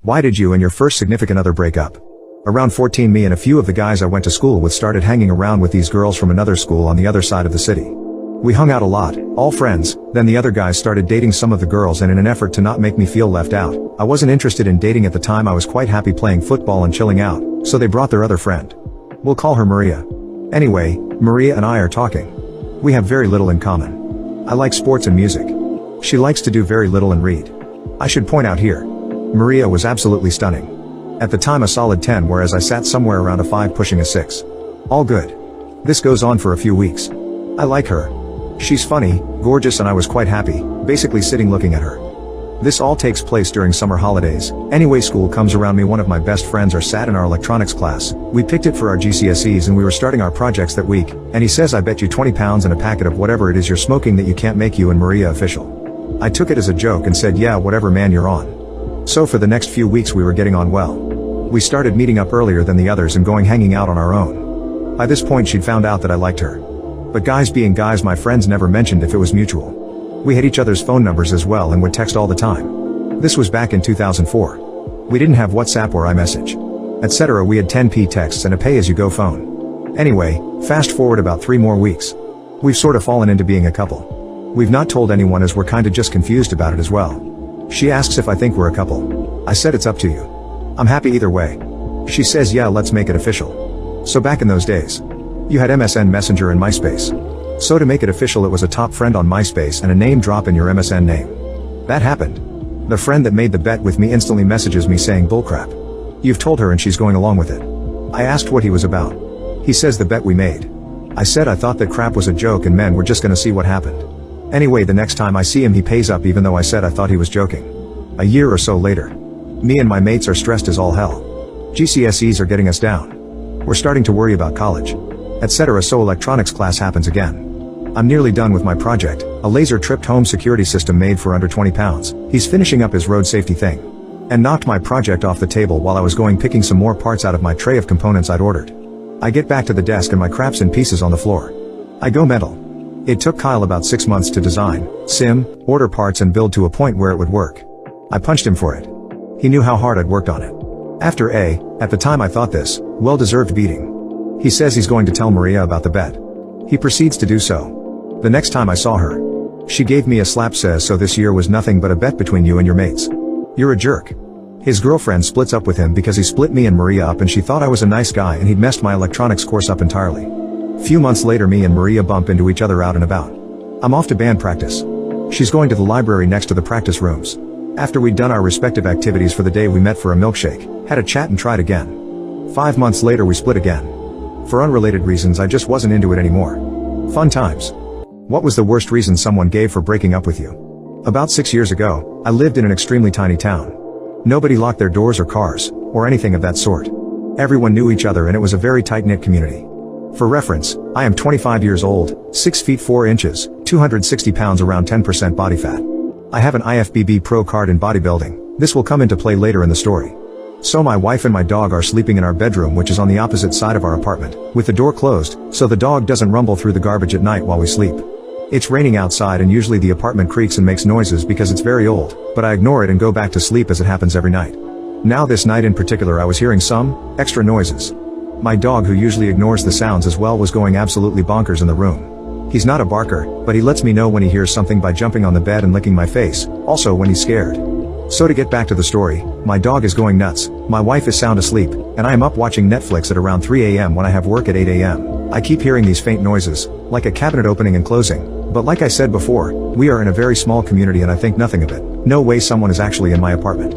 Why did you and your first significant other break up? Around 14, me and a few of the guys I went to school with started hanging around with these girls from another school on the other side of the city. We hung out a lot, all friends, then the other guys started dating some of the girls, and in an effort to not make me feel left out, I wasn't interested in dating at the time. I was quite happy playing football and chilling out, so they brought their other friend. We'll call her Maria. Anyway, Maria and I are talking. We have very little in common. I like sports and music. She likes to do very little and read. I should point out here, Maria was absolutely stunning. At the time a solid 10, whereas I sat somewhere around a 5 pushing a 6. All good. This goes on for a few weeks. I like her. She's funny, gorgeous, and I was quite happy, basically sitting looking at her. This all takes place during summer holidays. Anyway, school comes around. Me, one of my best friends, are sat in our electronics class. We picked it for our GCSEs and we were starting our projects that week, and he says, I bet you 20 pounds and a packet of whatever it is you're smoking that you can't make you and Maria official. I took it as a joke and said, yeah, whatever man, you're on. So for the next few weeks we were getting on well. We started meeting up earlier than the others and going hanging out on our own. By this point she'd found out that I liked her. But guys being guys, my friends never mentioned if it was mutual. We had each other's phone numbers as well and would text all the time. This was back in 2004. We didn't have WhatsApp or iMessage, etc. We had 10p texts and a pay-as-you-go phone. Anyway, fast forward about 3 more weeks. We've sort of fallen into being a couple. We've not told anyone as we're kinda just confused about it as well. She asks if I think we're a couple. I said it's up to you. I'm happy either way. She says yeah, let's make it official. So back in those days, you had MSN Messenger and MySpace. So to make it official, it was a top friend on MySpace and a name drop in your MSN name. That happened. The friend that made the bet with me instantly messages me saying bullcrap. You've told her and she's going along with it. I asked what he was about. He says the bet we made. I said I thought that crap was a joke and men were just gonna see what happened. Anyway, the next time I see him he pays up even though I said I thought he was joking. A year or so later, me and my mates are stressed as all hell. GCSEs are getting us down. We're starting to worry about college, etc. So electronics class happens again. I'm nearly done with my project, a laser-tripped home security system made for under 20 pounds. He's finishing up his road safety thing. And knocked my project off the table while I was going picking some more parts out of my tray of components I'd ordered. I get back to the desk and my crap's in pieces on the floor. I go mental. It took Kyle about 6 months to design, sim, order parts and build to a point where it would work. I punched him for it. He knew how hard I'd worked on it. At the time I thought this, well-deserved beating. He says he's going to tell Maria about the bet. He proceeds to do so. The next time I saw her, she gave me a slap, says, so this year was nothing but a bet between you and your mates. You're a jerk. His girlfriend splits up with him because he split me and Maria up and she thought I was a nice guy and he'd messed my electronics course up entirely. Few months later me and Maria bump into each other out and about. I'm off to band practice. She's going to the library next to the practice rooms. After we'd done our respective activities for the day we met for a milkshake, had a chat and tried again. 5 months later we split again. For unrelated reasons, I just wasn't into it anymore. Fun times. What was the worst reason someone gave for breaking up with you? About 6 years ago, I lived in an extremely tiny town. Nobody locked their doors or cars, or anything of that sort. Everyone knew each other and it was a very tight-knit community. For reference, I am 25 years old, 6 feet 4 inches, 260 pounds, around 10% body fat. I have an IFBB Pro card in bodybuilding. This will come into play later in the story. So my wife and my dog are sleeping in our bedroom, which is on the opposite side of our apartment, with the door closed, so the dog doesn't rumble through the garbage at night while we sleep. It's raining outside and usually the apartment creaks and makes noises because it's very old, but I ignore it and go back to sleep as it happens every night. Now this night in particular I was hearing some extra noises. My dog, who usually ignores the sounds as well, was going absolutely bonkers in the room. He's not a barker, but he lets me know when he hears something by jumping on the bed and licking my face, also when he's scared. So to get back to the story, my dog is going nuts, my wife is sound asleep, and I am up watching Netflix at around 3 a.m. when I have work at 8 a.m. I keep hearing these faint noises, like a cabinet opening and closing, but like I said before, we are in a very small community and I think nothing of it. No way someone is actually in my apartment.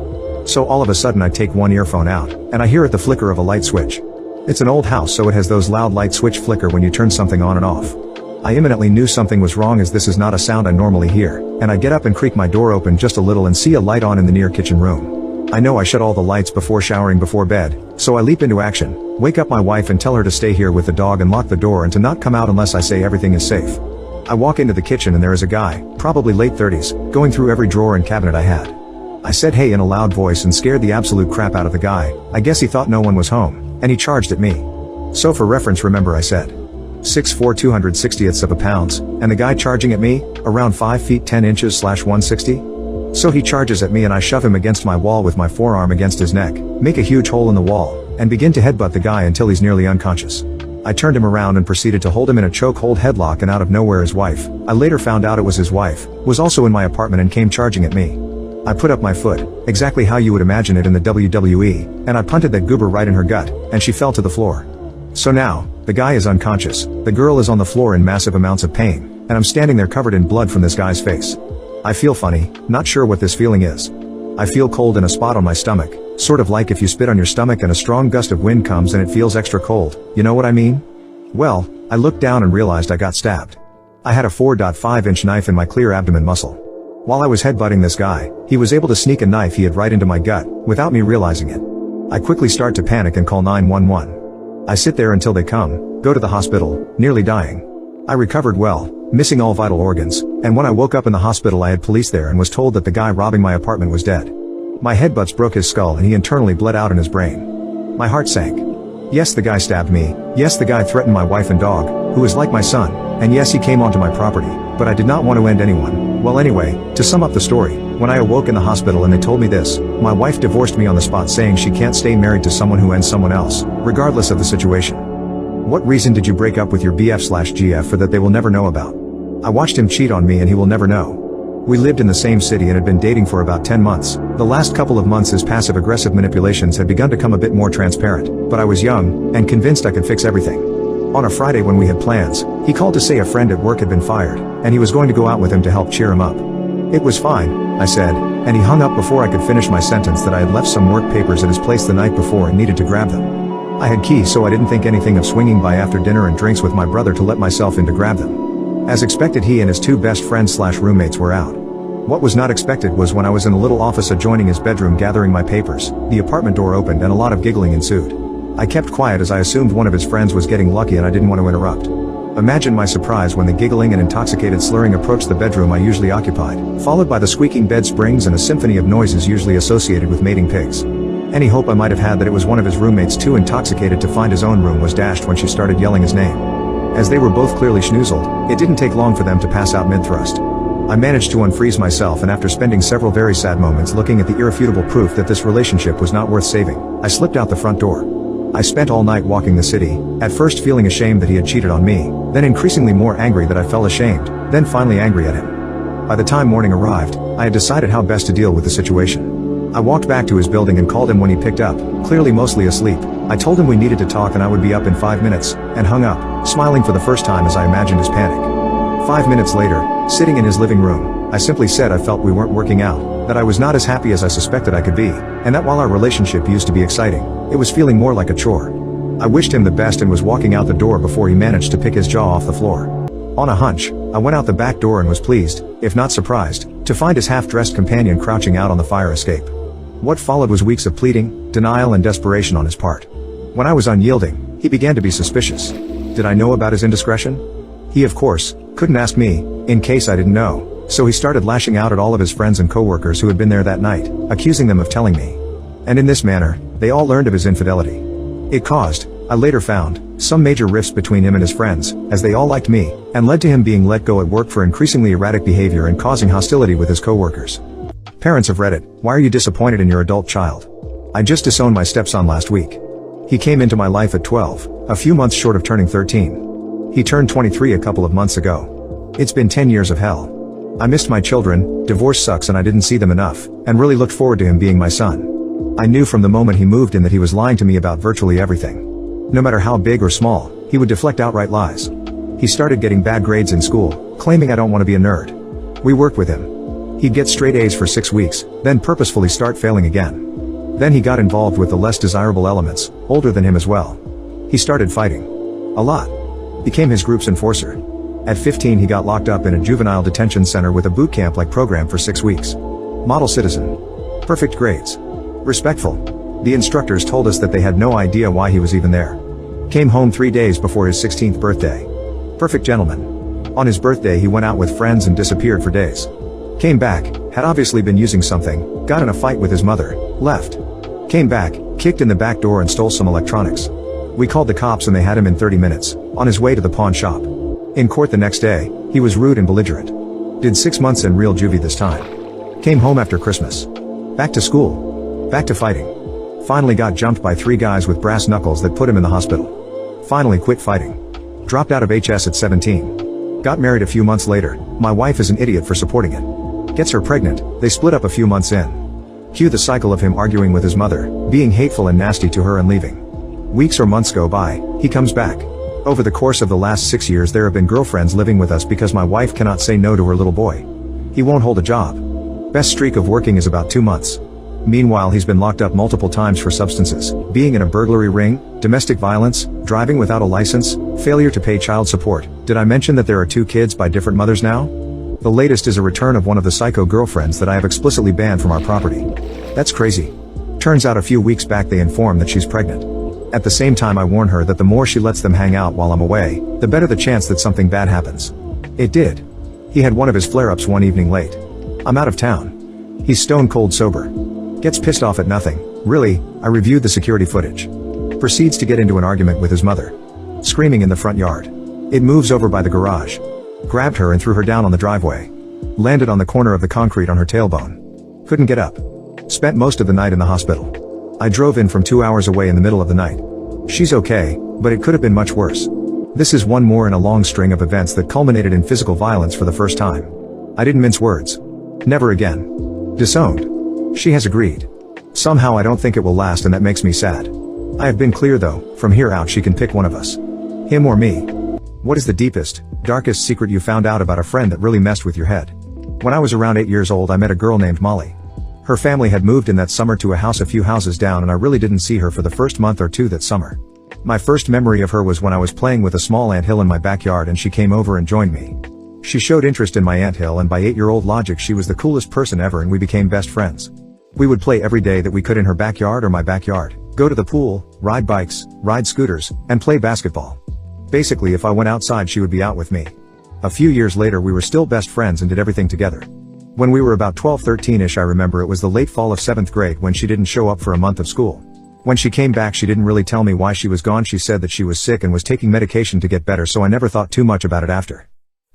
So all of a sudden I take one earphone out, and I hear it the flicker of a light switch. It's an old house, so it has those loud light switch flicker when you turn something on and off. I imminently knew something was wrong, as this is not a sound I normally hear, and I get up and creak my door open just a little and see a light on in the near kitchen room. I know I shut all the lights before showering before bed, so I leap into action, wake up my wife and tell her to stay here with the dog and lock the door and to not come out unless I say everything is safe. I walk into the kitchen and there is a guy, probably late 30s, going through every drawer and cabinet I had. I said hey in a loud voice and scared the absolute crap out of the guy. I guess he thought no one was home, and he charged at me. So for reference, remember I said 6'4", 260ths of a pounds, and the guy charging at me, around 5 feet 10 inches / 160? So he charges at me and I shove him against my wall with my forearm against his neck, make a huge hole in the wall, and begin to headbutt the guy until he's nearly unconscious. I turned him around and proceeded to hold him in a chokehold headlock, and out of nowhere his wife, I later found out it was his wife, was also in my apartment and came charging at me. I put up my foot, exactly how you would imagine it in the WWE, and I punted that goober right in her gut, and she fell to the floor. So now, the guy is unconscious, the girl is on the floor in massive amounts of pain, and I'm standing there covered in blood from this guy's face. I feel funny, not sure what this feeling is. I feel cold in a spot on my stomach, sort of like if you spit on your stomach and a strong gust of wind comes and it feels extra cold, you know what I mean? Well, I looked down and realized I got stabbed. I had a 4.5-inch knife in my clear abdomen muscle. While I was headbutting this guy, he was able to sneak a knife he had right into my gut, without me realizing it. I quickly start to panic and call 911. I sit there until they come, go to the hospital, nearly dying. I recovered well, missing all vital organs, and when I woke up in the hospital I had police there and was told that the guy robbing my apartment was dead. My headbutts broke his skull and he internally bled out in his brain. My heart sank. Yes, the guy stabbed me, yes, the guy threatened my wife and dog, who is like my son, and yes, he came onto my property, but I did not want to end anyone. Well anyway, to sum up the story, when I awoke in the hospital and they told me this, my wife divorced me on the spot saying she can't stay married to someone who ends someone else, regardless of the situation. What reason did you break up with your BF/GF for that they will never know about? I watched him cheat on me and he will never know. We lived in the same city and had been dating for about 10 months. The last couple of months his passive-aggressive manipulations had begun to come a bit more transparent, but I was young, and convinced I could fix everything. On a Friday when we had plans, he called to say a friend at work had been fired, and he was going to go out with him to help cheer him up. It was fine, I said, and he hung up before I could finish my sentence that I had left some work papers at his place the night before and needed to grab them. I had keys so I didn't think anything of swinging by after dinner and drinks with my brother to let myself in to grab them. As expected, he and his two best friends/roommates were out. What was not expected was when I was in a little office adjoining his bedroom gathering my papers, the apartment door opened and a lot of giggling ensued. I kept quiet as I assumed one of his friends was getting lucky and I didn't want to interrupt. Imagine my surprise when the giggling and intoxicated slurring approached the bedroom I usually occupied, followed by the squeaking bed springs and a symphony of noises usually associated with mating pigs. Any hope I might have had that it was one of his roommates too intoxicated to find his own room was dashed when she started yelling his name. As they were both clearly schnoozled, it didn't take long for them to pass out mid-thrust. I managed to unfreeze myself, and after spending several very sad moments looking at the irrefutable proof that this relationship was not worth saving, I slipped out the front door. I spent all night walking the city, at first feeling ashamed that he had cheated on me, then increasingly more angry that I felt ashamed, then finally angry at him. By the time morning arrived, I had decided how best to deal with the situation. I walked back to his building and called him when he picked up, clearly mostly asleep. I told him we needed to talk and I would be up in 5 minutes, and hung up, smiling for the first time as I imagined his panic. 5 minutes later, sitting in his living room, I simply said I felt we weren't working out, that I was not as happy as I suspected I could be, and that while our relationship used to be exciting, it was feeling more like a chore. I wished him the best and was walking out the door before he managed to pick his jaw off the floor. On a hunch, I went out the back door and was pleased, if not surprised, to find his half-dressed companion crouching out on the fire escape. What followed was weeks of pleading, denial and desperation on his part. When I was unyielding, he began to be suspicious. Did I know about his indiscretion? He, of course, couldn't ask me, in case I didn't know, so he started lashing out at all of his friends and coworkers who had been there that night, accusing them of telling me. And in this manner, they all learned of his infidelity. It caused, I later found, some major rifts between him and his friends, as they all liked me, and led to him being let go at work for increasingly erratic behavior and causing hostility with his coworkers. Parents of Reddit, why are you disappointed in your adult child? I just disowned my stepson last week. He came into my life at 12, a few months short of turning 13. He turned 23 a couple of months ago. It's been 10 years of hell. I missed my children, divorce sucks and I didn't see them enough, and really looked forward to him being my son. I knew from the moment he moved in that he was lying to me about virtually everything. No matter how big or small, he would deflect outright lies. He started getting bad grades in school, claiming I don't want to be a nerd. We worked with him. He'd get straight A's for 6 weeks, then purposefully start failing again. Then he got involved with the less desirable elements, older than him as well. He started fighting. A lot. Became his group's enforcer. At 15 he got locked up in a juvenile detention center with a boot camp-like program for 6 weeks. Model citizen. Perfect grades. Respectful. The instructors told us that they had no idea why he was even there. Came home 3 days before his 16th birthday. Perfect gentleman. On his birthday he went out with friends and disappeared for days. Came back, had obviously been using something, got in a fight with his mother, left. Came back, kicked in the back door and stole some electronics. We called the cops and they had him in 30 minutes, on his way to the pawn shop. In court the next day, he was rude and belligerent. Did 6 months in real juvie this time. Came home after Christmas. Back to school. Back to fighting. Finally got jumped by 3 guys with brass knuckles that put him in the hospital. Finally quit fighting. Dropped out of HS at 17. Got married a few months later. My wife is an idiot for supporting it. Gets her pregnant. They split up a few months in. Cue the cycle of him arguing with his mother, being hateful and nasty to her and leaving. Weeks or months go by, he comes back. Over the course of the last 6 years there have been girlfriends living with us because my wife cannot say no to her little boy. He won't hold a job. Best streak of working is about 2 months. Meanwhile he's been locked up multiple times for substances, being in a burglary ring, domestic violence, driving without a license, failure to pay child support. Did I mention that there are 2 kids by different mothers now? The latest is a return of one of the psycho girlfriends that I have explicitly banned from our property. That's crazy. Turns out a few weeks back they inform that she's pregnant. At the same time I warn her that the more she lets them hang out while I'm away, the better the chance that something bad happens. It did. He had one of his flare-ups one evening late. I'm out of town. He's stone cold sober. Gets pissed off at nothing. Really, I reviewed the security footage. Proceeds to get into an argument with his mother. Screaming in the front yard. It moves over by the garage. Grabbed her and threw her down on the driveway. Landed on the corner of the concrete on her tailbone. Couldn't get up. Spent most of the night in the hospital. I drove in from 2 hours away in the middle of the night. She's okay, but it could have been much worse. This is one more in a long string of events that culminated in physical violence for the first time. I didn't mince words. Never again. Disowned. She has agreed. Somehow I don't think it will last and that makes me sad. I have been clear though, from here out she can pick one of us. Him or me. What is the deepest, darkest secret you found out about a friend that really messed with your head? When I was around 8 years old I met a girl named Molly. Her family had moved in that summer to a house a few houses down and I really didn't see her for the first month or 2 that summer. My first memory of her was when I was playing with a small anthill in my backyard and she came over and joined me. She showed interest in my anthill and by 8-year-old logic she was the coolest person ever and we became best friends. We would play every day that we could in her backyard or my backyard, go to the pool, ride bikes, ride scooters, and play basketball. Basically if I went outside she would be out with me. A few years later we were still best friends and did everything together. When we were about 12-13ish I remember it was the late fall of 7th grade when she didn't show up for a month of school. When she came back she didn't really tell me why she was gone. She said that she was sick and was taking medication to get better, so I never thought too much about it after.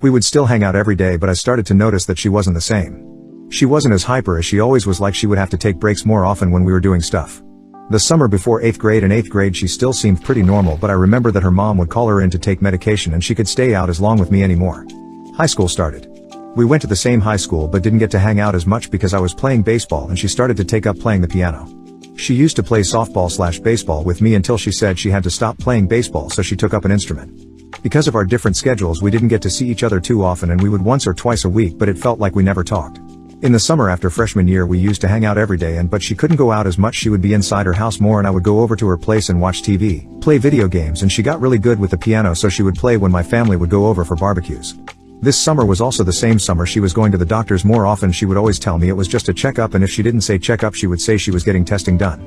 We would still hang out every day but I started to notice that she wasn't the same. She wasn't as hyper as she always was, like she would have to take breaks more often when we were doing stuff. The summer before 8th grade and 8th grade she still seemed pretty normal, but I remember that her mom would call her in to take medication and she could stay out as long with me anymore. High school started. We went to the same high school but didn't get to hang out as much because I was playing baseball and she started to take up playing the piano. She used to play softball/baseball with me until she said she had to stop playing baseball, so she took up an instrument. Because of our different schedules we didn't get to see each other too often and we would once or twice a week, but it felt like we never talked. In the summer after freshman year we used to hang out every day but she couldn't go out as much. She would be inside her house more and I would go over to her place and watch TV, play video games, and she got really good with the piano so she would play when my family would go over for barbecues. This summer was also the same summer she was going to the doctors more often. She would always tell me it was just a checkup, and if she didn't say checkup she would say she was getting testing done.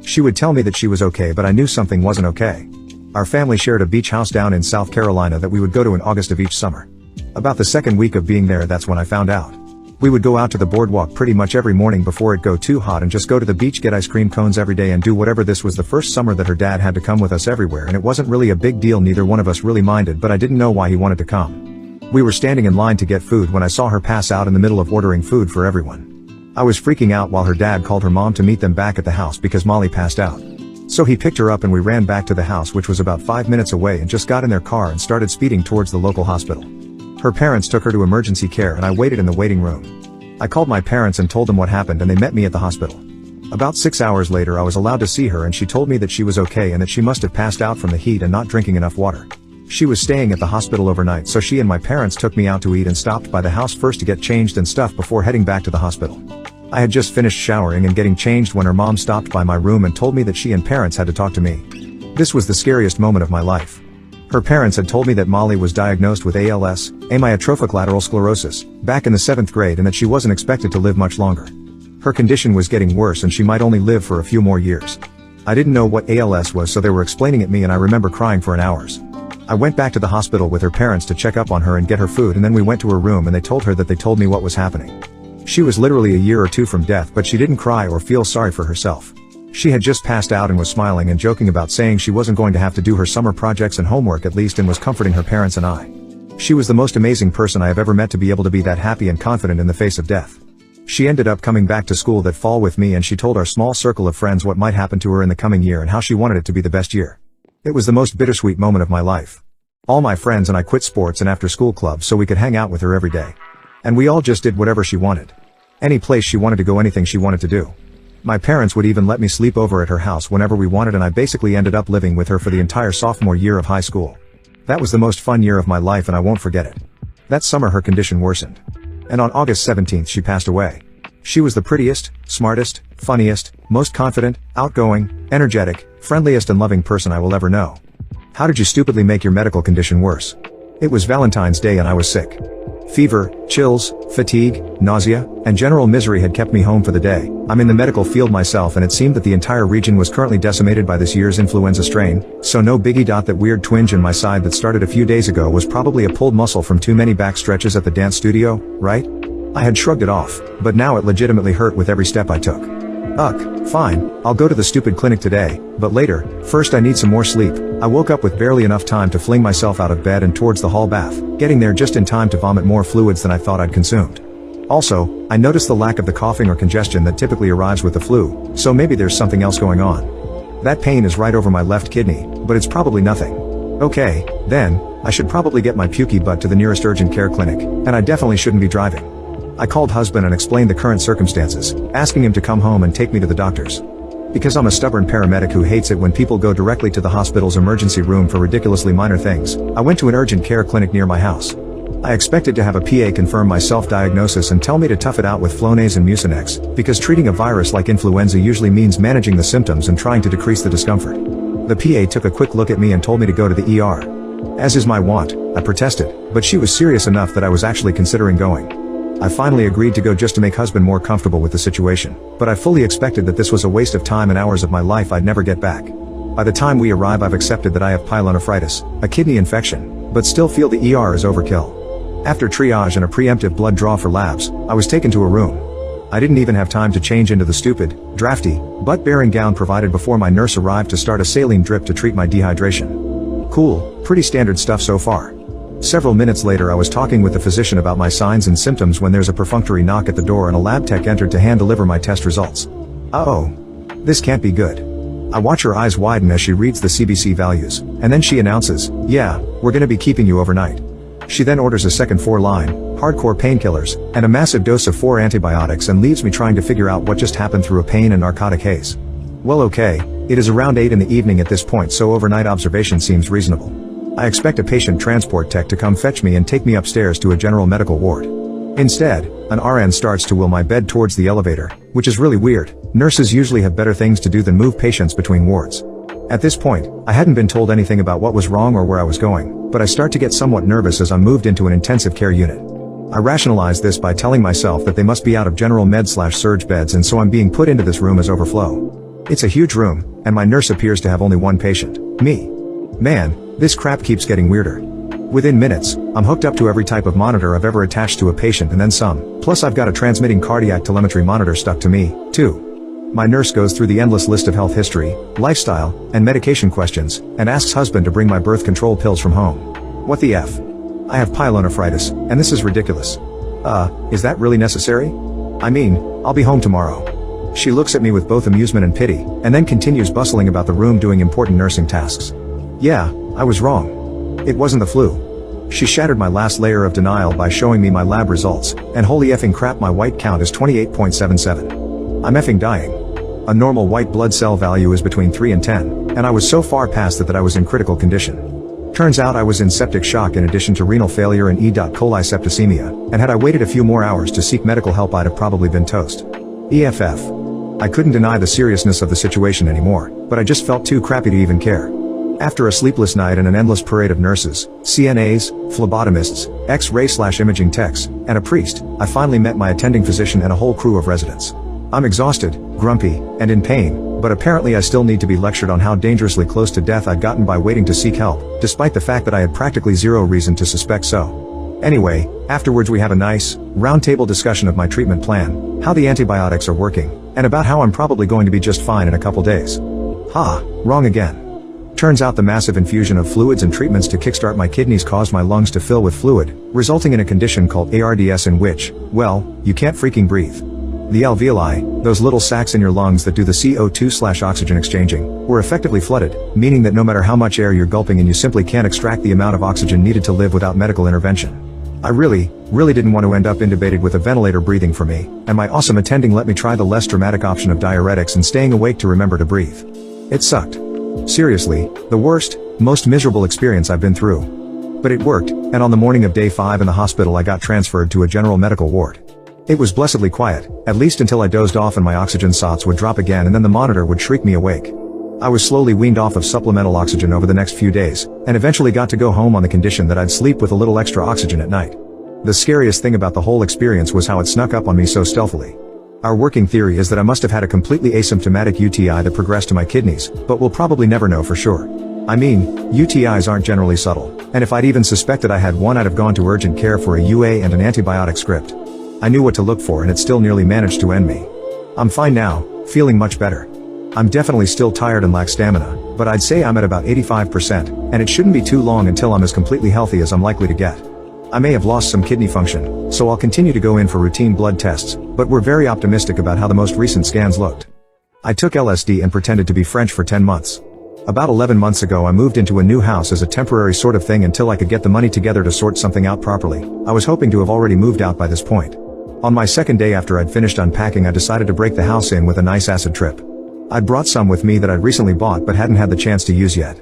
She would tell me that she was okay but I knew something wasn't okay. Our family shared a beach house down in South Carolina that we would go to in August of each summer. About the second week of being there that's when I found out. We would go out to the boardwalk pretty much every morning before it got too hot and just go to the beach, get ice cream cones every day and do whatever. This was the first summer that her dad had to come with us everywhere and it wasn't really a big deal, neither one of us really minded, but I didn't know why he wanted to come. We were standing in line to get food when I saw her pass out in the middle of ordering food for everyone. I was freaking out while her dad called her mom to meet them back at the house because Molly passed out. So he picked her up and we ran back to the house, which was about 5 minutes away, and just got in their car and started speeding towards the local hospital. Her parents took her to emergency care and I waited in the waiting room. I called my parents and told them what happened and they met me at the hospital. About 6 hours later I was allowed to see her and she told me that she was okay and that she must have passed out from the heat and not drinking enough water. She was staying at the hospital overnight, so she and my parents took me out to eat and stopped by the house first to get changed and stuff before heading back to the hospital. I had just finished showering and getting changed when her mom stopped by my room and told me that she and parents had to talk to me. This was the scariest moment of my life. Her parents had told me that Molly was diagnosed with ALS, amyotrophic lateral sclerosis, back in the 7th grade and that she wasn't expected to live much longer. Her condition was getting worse and she might only live for a few more years. I didn't know what ALS was, so they were explaining it me and I remember crying for an hours. I went back to the hospital with her parents to check up on her and get her food, and then we went to her room and they told her that they told me what was happening. She was literally a year or 2 from death, but she didn't cry or feel sorry for herself. She had just passed out and was smiling and joking about saying she wasn't going to have to do her summer projects and homework at least, and was comforting her parents and I. She was the most amazing person I have ever met to be able to be that happy and confident in the face of death. She ended up coming back to school that fall with me, and she told our small circle of friends what might happen to her in the coming year and how she wanted it to be the best year. It was the most bittersweet moment of my life. All my friends and I quit sports and after school clubs so we could hang out with her every day. And we all just did whatever she wanted. Any place she wanted to go, anything she wanted to do. My parents would even let me sleep over at her house whenever we wanted, and I basically ended up living with her for the entire sophomore year of high school. That was the most fun year of my life, and I won't forget it. That summer her condition worsened. And on August 17th she passed away. She was the prettiest, smartest, funniest, most confident, outgoing, energetic, friendliest and loving person I will ever know. How did you stupidly make your medical condition worse? It was Valentine's Day and I was sick. Fever, chills, fatigue, nausea, and general misery had kept me home for the day. I'm in the medical field myself, and it seemed that the entire region was currently decimated by this year's influenza strain, so no biggie. That weird twinge in my side that started a few days ago was probably a pulled muscle from too many back stretches at the dance studio, right? I had shrugged it off, but now it legitimately hurt with every step I took. Ugh, fine, I'll go to the stupid clinic today, but later. First I need some more sleep. I woke up with barely enough time to fling myself out of bed and towards the hall bath, getting there just in time to vomit more fluids than I thought I'd consumed. Also, I noticed the lack of the coughing or congestion that typically arrives with the flu, so maybe there's something else going on. That pain is right over my left kidney, but it's probably nothing. Okay, then, I should probably get my pukey butt to the nearest urgent care clinic, and I definitely shouldn't be driving. I called husband and explained the current circumstances, asking him to come home and take me to the doctors. Because I'm a stubborn paramedic who hates it when people go directly to the hospital's emergency room for ridiculously minor things, I went to an urgent care clinic near my house. I expected to have a PA confirm my self-diagnosis and tell me to tough it out with Flonase and Mucinex, because treating a virus like influenza usually means managing the symptoms and trying to decrease the discomfort. The PA took a quick look at me and told me to go to the ER. As is my wont, I protested, but she was serious enough that I was actually considering going. I finally agreed to go just to make husband more comfortable with the situation, but I fully expected that this was a waste of time and hours of my life I'd never get back. By the time we arrive, I've accepted that I have pyelonephritis, a kidney infection, but still feel the ER is overkill. After triage and a preemptive blood draw for labs, I was taken to a room. I didn't even have time to change into the stupid, drafty, butt-bearing gown provided before my nurse arrived to start a saline drip to treat my dehydration. Cool, pretty standard stuff so far. Several minutes later I was talking with the physician about my signs and symptoms when there's a perfunctory knock at the door and a lab tech entered to hand deliver my test results. Uh-oh. This can't be good. I watch her eyes widen as she reads the CBC values, and then she announces, "Yeah, we're gonna be keeping you overnight." She then orders a second 4-line, hardcore painkillers, and a massive dose of 4 antibiotics and leaves me trying to figure out what just happened through a pain and narcotic haze. Well, okay, it is around 8 in the evening at this point, so overnight observation seems reasonable. I expect a patient transport tech to come fetch me and take me upstairs to a general medical ward. Instead, an RN starts to wheel my bed towards the elevator, which is really weird. Nurses usually have better things to do than move patients between wards. At this point, I hadn't been told anything about what was wrong or where I was going, but I start to get somewhat nervous as I'm moved into an intensive care unit. I rationalize this by telling myself that they must be out of general med/surge beds, and so I'm being put into this room as overflow. It's a huge room, and my nurse appears to have only one patient, me. Man, this crap keeps getting weirder. Within minutes, I'm hooked up to every type of monitor I've ever attached to a patient and then some, plus I've got a transmitting cardiac telemetry monitor stuck to me, too. My nurse goes through the endless list of health history, lifestyle, and medication questions, and asks husband to bring my birth control pills from home. What the F? I have pyelonephritis, and this is ridiculous. Is that really necessary? I mean, I'll be home tomorrow. She looks at me with both amusement and pity, and then continues bustling about the room doing important nursing tasks. Yeah, I was wrong. It wasn't the flu. She shattered my last layer of denial by showing me my lab results, and holy effing crap, my white count is 28.77. I'm effing dying. A normal white blood cell value is between 3 and 10, and I was so far past that I was in critical condition. Turns out I was in septic shock in addition to renal failure and E. coli septicemia, and had I waited a few more hours to seek medical help I'd have probably been toast. EFF. I couldn't deny the seriousness of the situation anymore, but I just felt too crappy to even care. After a sleepless night and an endless parade of nurses, CNAs, phlebotomists, X-ray/imaging techs, and a priest, I finally met my attending physician and a whole crew of residents. I'm exhausted, grumpy, and in pain, but apparently I still need to be lectured on how dangerously close to death I'd gotten by waiting to seek help, despite the fact that I had practically zero reason to suspect so. Anyway, afterwards we have a nice, roundtable discussion of my treatment plan, how the antibiotics are working, and about how I'm probably going to be just fine in a couple days. Ha, wrong again. Turns out the massive infusion of fluids and treatments to kickstart my kidneys caused my lungs to fill with fluid, resulting in a condition called ARDS in which, well, you can't freaking breathe. The alveoli, those little sacs in your lungs that do the CO2/oxygen exchanging, were effectively flooded, meaning that no matter how much air you're gulping in you simply can't extract the amount of oxygen needed to live without medical intervention. I really didn't want to end up intubated with a ventilator breathing for me, and my awesome attending let me try the less dramatic option of diuretics and staying awake to remember to breathe. It sucked. Seriously, the worst, most miserable experience I've been through. But it worked, and on the morning of day 5 in the hospital I got transferred to a general medical ward. It was blessedly quiet, at least until I dozed off and my oxygen shots would drop again and then the monitor would shriek me awake. I was slowly weaned off of supplemental oxygen over the next few days, and eventually got to go home on the condition that I'd sleep with a little extra oxygen at night. The scariest thing about the whole experience was how it snuck up on me so stealthily. Our working theory is that I must have had a completely asymptomatic UTI that progressed to my kidneys, but we'll probably never know for sure. I mean, UTIs aren't generally subtle, and if I'd even suspected I had one I'd have gone to urgent care for a UA and an antibiotic script. I knew what to look for and it still nearly managed to end me. I'm fine now, feeling much better. I'm definitely still tired and lack stamina, but I'd say I'm at about 85%, and it shouldn't be too long until I'm as completely healthy as I'm likely to get. I may have lost some kidney function, so I'll continue to go in for routine blood tests, but we're very optimistic about how the most recent scans looked. I took LSD and pretended to be French for 10 months. About 11 months ago I moved into a new house as a temporary sort of thing until I could get the money together to sort something out properly. I was hoping to have already moved out by this point. On my second day after I'd finished unpacking I decided to break the house in with a nice acid trip. I'd brought some with me that I'd recently bought but hadn't had the chance to use yet.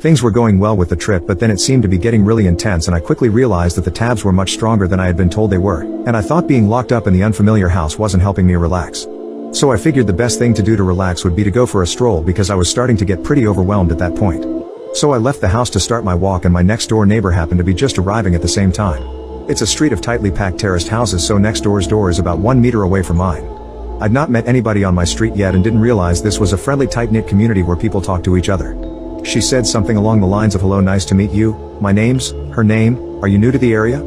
Things were going well with the trip but then it seemed to be getting really intense and I quickly realized that the tabs were much stronger than I had been told they were, and I thought being locked up in the unfamiliar house wasn't helping me relax. So I figured the best thing to do to relax would be to go for a stroll because I was starting to get pretty overwhelmed at that point. So I left the house to start my walk and my next door neighbor happened to be just arriving at the same time. It's a street of tightly packed terraced houses so next door's door is about 1 meter away from mine. I'd not met anybody on my street yet and didn't realize this was a friendly tight-knit community where people talk to each other. She said something along the lines of hello, nice to meet you, my name's, her name, are you new to the area?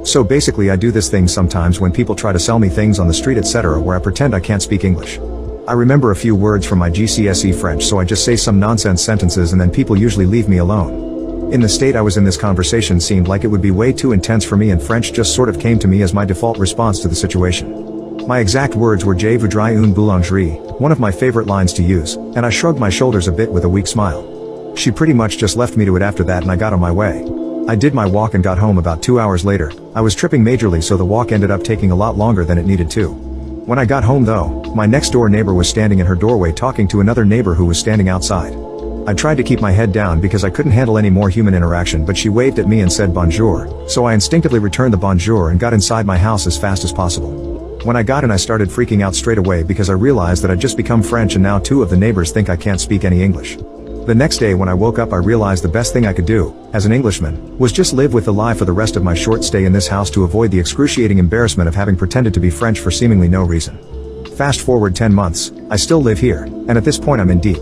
So basically I do this thing sometimes when people try to sell me things on the street etc. where I pretend I can't speak English. I remember a few words from my GCSE French so I just say some nonsense sentences and then people usually leave me alone. In the state I was in this conversation seemed like it would be way too intense for me and French just sort of came to me as my default response to the situation. My exact words were Je voudrais une boulangerie, one of my favorite lines to use, and I shrugged my shoulders a bit with a weak smile. She pretty much just left me to it after that and I got on my way. I did my walk and got home about 2 hours later. I was tripping majorly so the walk ended up taking a lot longer than it needed to. When I got home though, my next door neighbor was standing in her doorway talking to another neighbor who was standing outside. I tried to keep my head down because I couldn't handle any more human interaction but she waved at me and said bonjour, so I instinctively returned the bonjour and got inside my house as fast as possible. When I got in I started freaking out straight away because I realized that I'd just become French and now 2 of the neighbors think I can't speak any English. The next day when I woke up I realized the best thing I could do, as an Englishman, was just live with the lie for the rest of my short stay in this house to avoid the excruciating embarrassment of having pretended to be French for seemingly no reason. Fast forward 10 months, I still live here, and at this point I'm in deep.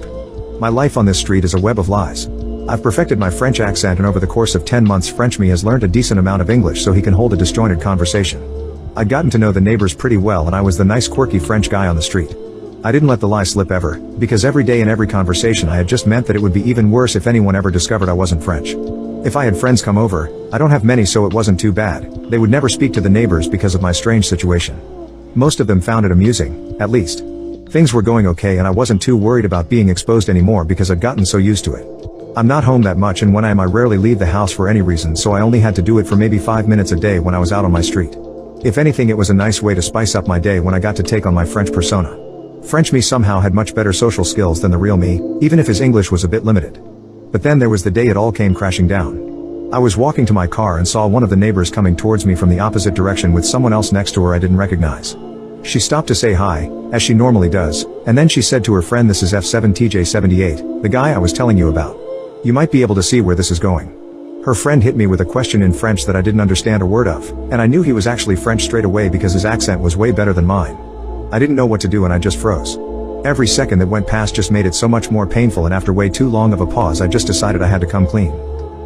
My life on this street is a web of lies. I've perfected my French accent and over the course of 10 months French me has learned a decent amount of English so he can hold a disjointed conversation. I'd gotten to know the neighbors pretty well and I was the nice quirky French guy on the street. I didn't let the lie slip ever, because every day in every conversation I had just meant that it would be even worse if anyone ever discovered I wasn't French. If I had friends come over, I don't have many so it wasn't too bad, they would never speak to the neighbors because of my strange situation. Most of them found it amusing, at least. Things were going okay and I wasn't too worried about being exposed anymore because I'd gotten so used to it. I'm not home that much and when I rarely leave the house for any reason so I only had to do it for maybe 5 minutes a day when I was out on my street. If anything it was a nice way to spice up my day when I got to take on my French persona. French me somehow had much better social skills than the real me, even if his English was a bit limited. But then there was the day it all came crashing down. I was walking to my car and saw one of the neighbors coming towards me from the opposite direction with someone else next to her I didn't recognize. She stopped to say hi, as she normally does, and then she said to her friend, this is F7TJ78, the guy I was telling you about. You might be able to see where this is going. Her friend hit me with a question in French that I didn't understand a word of, and I knew he was actually French straight away because his accent was way better than mine. I didn't know what to do and I just froze. Every second that went past just made it so much more painful and after way too long of a pause I just decided I had to come clean.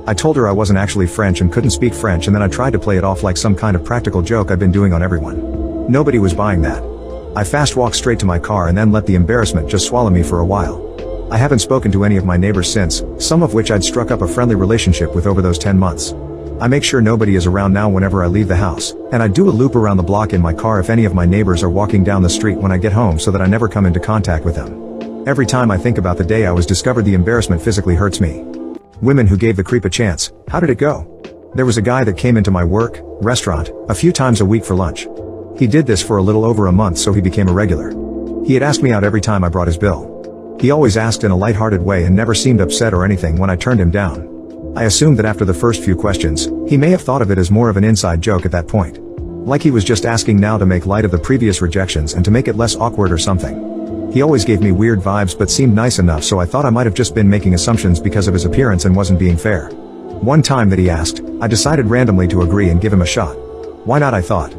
I told her I wasn't actually French and couldn't speak French and then I tried to play it off like some kind of practical joke I'd been doing on everyone. Nobody was buying that. I fast walked straight to my car and then let the embarrassment just swallow me for a while. I haven't spoken to any of my neighbors since, some of which I'd struck up a friendly relationship with over those 10 months. I make sure nobody is around now whenever I leave the house, and I do a loop around the block in my car if any of my neighbors are walking down the street when I get home so that I never come into contact with them. Every time I think about the day I was discovered, the embarrassment physically hurts me. Women who gave the creep a chance. How did it go? There was a guy that came into my work restaurant a few times a week for lunch. He did this for a little over a month, so he became a regular. He had asked me out every time I brought his bill. He always asked in a lighthearted way and never seemed upset or anything when I turned him down. I assumed that after the first few questions, he may have thought of it as more of an inside joke at that point. Like he was just asking now to make light of the previous rejections and to make it less awkward or something. He always gave me weird vibes but seemed nice enough, so I thought I might have just been making assumptions because of his appearance and wasn't being fair. One time that he asked, I decided randomly to agree and give him a shot. Why not, I thought.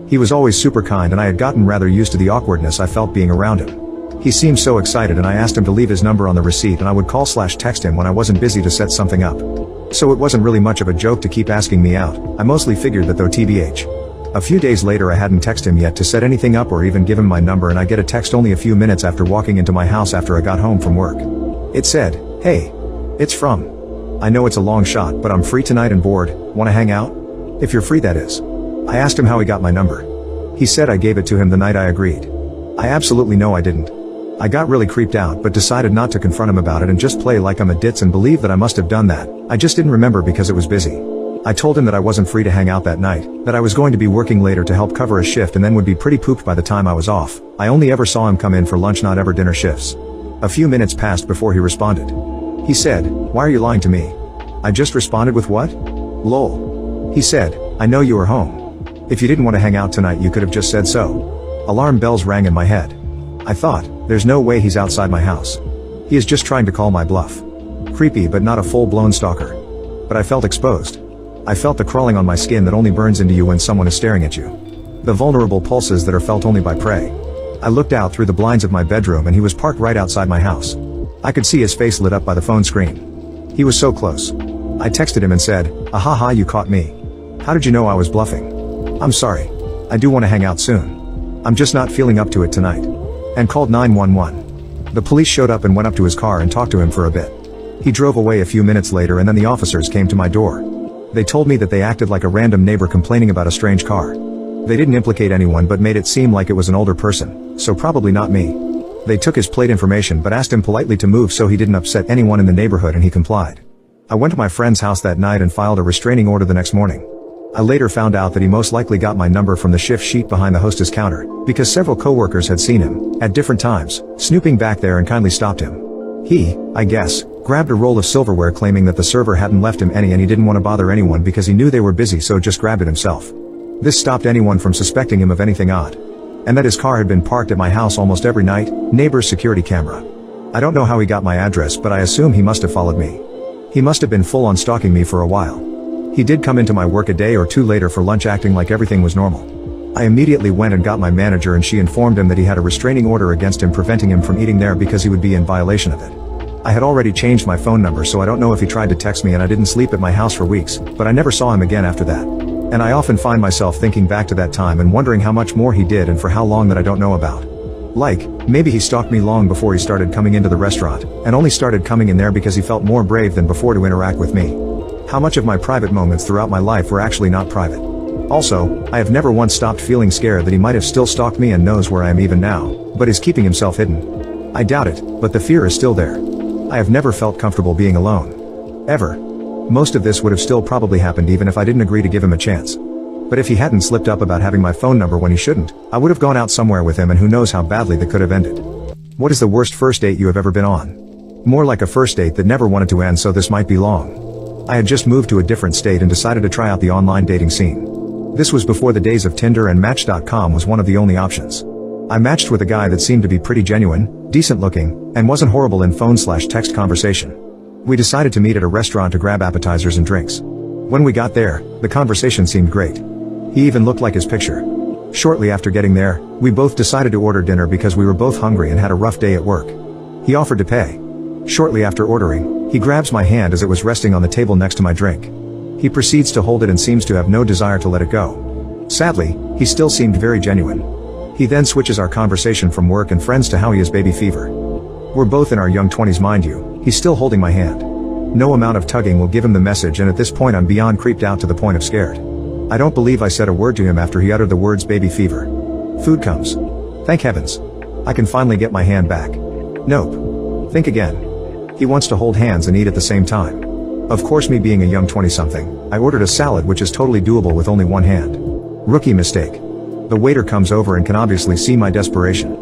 He was always super kind and I had gotten rather used to the awkwardness I felt being around him. He seemed so excited and I asked him to leave his number on the receipt and I would call/text him when I wasn't busy to set something up. So it wasn't really much of a joke to keep asking me out. I mostly figured that though, TBH. A few days later I hadn't texted him yet to set anything up or even give him my number, and I get a text only a few minutes after walking into my house after I got home from work. It said, "Hey. It's from. I know it's a long shot, but I'm free tonight and bored. Wanna hang out? If you're free, that is." I asked him how he got my number. He said I gave it to him the night I agreed. I absolutely know I didn't. I got really creeped out but decided not to confront him about it and just play like I'm a ditz and believe that I must have done that. I just didn't remember because it was busy. I told him that I wasn't free to hang out that night, that I was going to be working later to help cover a shift and then would be pretty pooped by the time I was off. I only ever saw him come in for lunch, not ever dinner shifts. A few minutes passed before he responded. He said, "Why are you lying to me?" I just responded with, "What? Lol." He said, "I know you were home. If you didn't want to hang out tonight you could have just said so." Alarm bells rang in my head. I thought, there's no way he's outside my house. He is just trying to call my bluff. Creepy but not a full-blown stalker. But I felt exposed. I felt the crawling on my skin that only burns into you when someone is staring at you. The vulnerable pulses that are felt only by prey. I looked out through the blinds of my bedroom and he was parked right outside my house. I could see his face lit up by the phone screen. He was so close. I texted him and said, "Ahaha, you caught me. How did you know I was bluffing? I'm sorry. I do want to hang out soon. I'm just not feeling up to it tonight." And called 911. The police showed up and went up to his car and talked to him for a bit. He drove away a few minutes later and then the officers came to my door. They told me that they acted like a random neighbor complaining about a strange car. They didn't implicate anyone but made it seem like it was an older person, so probably not me. They took his plate information but asked him politely to move so he didn't upset anyone in the neighborhood, and he complied. I went to my friend's house that night and filed a restraining order the next morning. I later found out that he most likely got my number from the shift sheet behind the hostess counter, because several coworkers had seen him, at different times, snooping back there and kindly stopped him. He, I guess, grabbed a roll of silverware claiming that the server hadn't left him any and he didn't want to bother anyone because he knew they were busy, so just grabbed it himself. This stopped anyone from suspecting him of anything odd. And that his car had been parked at my house almost every night, neighbor's security camera. I don't know how he got my address, but I assume he must have followed me. He must have been full on stalking me for a while. He did come into my work a day or two later for lunch acting like everything was normal. I immediately went and got my manager and she informed him that he had a restraining order against him preventing him from eating there because he would be in violation of it. I had already changed my phone number, so I don't know if he tried to text me, and I didn't sleep at my house for weeks, but I never saw him again after that. And I often find myself thinking back to that time and wondering how much more he did and for how long that I don't know about. Like, maybe he stalked me long before he started coming into the restaurant, and only started coming in there because he felt more brave than before to interact with me. How much of my private moments throughout my life were actually not private? Also, I have never once stopped feeling scared that he might have still stalked me and knows where I am even now, but is keeping himself hidden. I doubt it, but the fear is still there. I have never felt comfortable being alone. Ever. Most of this would have still probably happened even if I didn't agree to give him a chance. But if he hadn't slipped up about having my phone number when he shouldn't, I would have gone out somewhere with him, and who knows how badly that could have ended. What is the worst first date you have ever been on? More like a first date that never wanted to end, so this might be long. I had just moved to a different state and decided to try out the online dating scene. This was before the days of Tinder, and Match.com was one of the only options. I matched with a guy that seemed to be pretty genuine, decent looking, and wasn't horrible in phone/text conversation. We decided to meet at a restaurant to grab appetizers and drinks. When we got there, the conversation seemed great. He even looked like his picture. Shortly after getting there, we both decided to order dinner because we were both hungry and had a rough day at work. He offered to pay. Shortly after ordering, he grabs my hand as it was resting on the table next to my drink. He proceeds to hold it and seems to have no desire to let it go. Sadly, he still seemed very genuine. He then switches our conversation from work and friends to how he has baby fever. We're both in our young 20s, mind you. He's still holding my hand. No amount of tugging will give him the message, and at this point I'm beyond creeped out to the point of scared. I don't believe I said a word to him after he uttered the words baby fever. Food comes. Thank heavens. I can finally get my hand back. Nope. Think again. He wants to hold hands and eat at the same time. Of course, me being a young 20-something, I ordered a salad, which is totally doable with only one hand. Rookie mistake. The waiter comes over and can obviously see my desperation.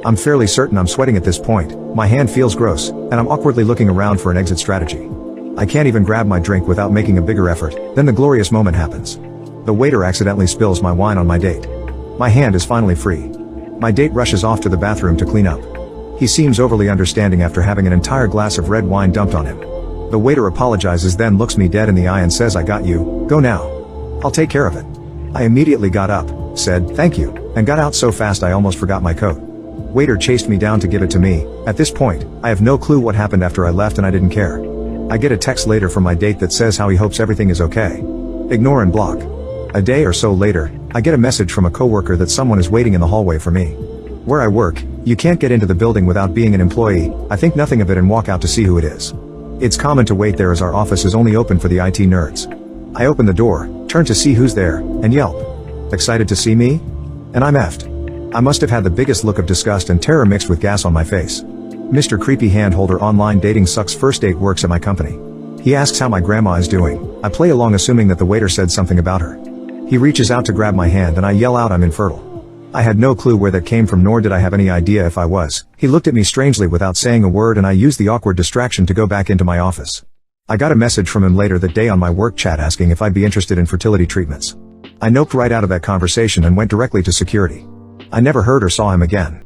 I'm fairly certain I'm sweating at this point, my hand feels gross, and I'm awkwardly looking around for an exit strategy. I can't even grab my drink without making a bigger effort, then the glorious moment happens. The waiter accidentally spills my wine on my date. My hand is finally free. My date rushes off to the bathroom to clean up. He seems overly understanding after having an entire glass of red wine dumped on him. The waiter apologizes, then looks me dead in the eye and says, "I got you, go now. I'll take care of it." I immediately got up, said, "Thank you," and got out so fast I almost forgot my coat. Waiter chased me down to give it to me. At this point, I have no clue what happened after I left and I didn't care. I get a text later from my date that says how he hopes everything is okay. Ignore and block. A day or so later, I get a message from a coworker that someone is waiting in the hallway for me. Where I work, you can't get into the building without being an employee. I think nothing of it and walk out to see who it is. It's common to wait there as our office is only open for the IT nerds. I open the door, turn to see who's there, and yelp. Excited to see me? And I'm effed. I must have had the biggest look of disgust and terror mixed with gas on my face. Mr. Creepy Handholder Online Dating Sucks First Date works at my company. He asks how my grandma is doing. I play along assuming that the waiter said something about her. He reaches out to grab my hand and I yell out I'm infertile. I had no clue where that came from, nor did I have any idea if I was. He looked at me strangely without saying a word, and I used the awkward distraction to go back into my office. I got a message from him later that day on my work chat asking if I'd be interested in fertility treatments. I noped right out of that conversation and went directly to security. I never heard or saw him again.